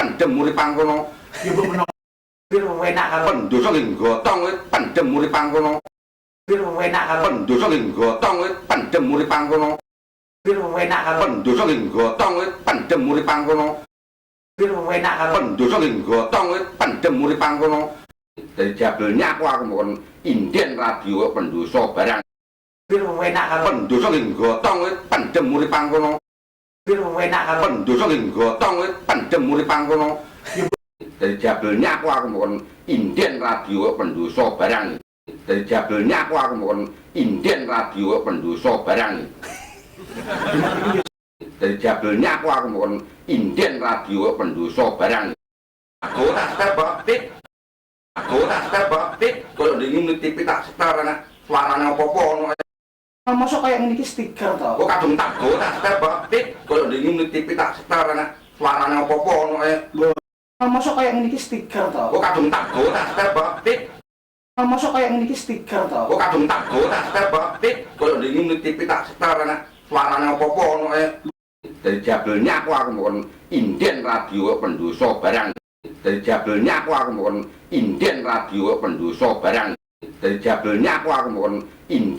pendem uripang kono. Ya mbok menawa pir enak karo Pendosa nggih gotong kowe pendem uripang kono. pir enak karo Pendosa nggih gotong kowe pendem uripang kono. pir enak karo Pendosa nggih gotong kowe pendem uripang kono. pir enak karo Pendosa nggih gotong kowe pendem uripang kono. Dari jabelnya aku mohon inden radio pendosa barang. pir enak karo Pendosa nggih gotong kowe pendem uripang kono. pir enak karo Pendosa nggih gotong kowe pendem uripang kono. Dari jabelnya aku mohon inden radio pendosa barang. Dari jabelnya aku mohon inden radio pendosa barang. Dari jabelnya aku mohon inden radio pendosa barang. Aku tak terbaktit. Aku tak terbaktit. Kalau dingin TV tak setar anak suaranya apa-apa ono. mosok kaya ngene iki stiker to Kok kadung tak go tak terbaktit. Kalau dingin TV tak setar anak suaranya apa-apa ono. mosok kaya ngene iki stiker to Kok kadung tak go tak terbaktit. mosok kaya ngene iki stiker to Kok kadung tak go tak terbaktit. Kalau dingin TV tak setar anak suaranya apa-apa ono. Dari jabelnya aku mohon inden radio pendosa barang. Dari jabelnya aku mohon inden radio pendosa barang. Dari jabelnya aku mohon inden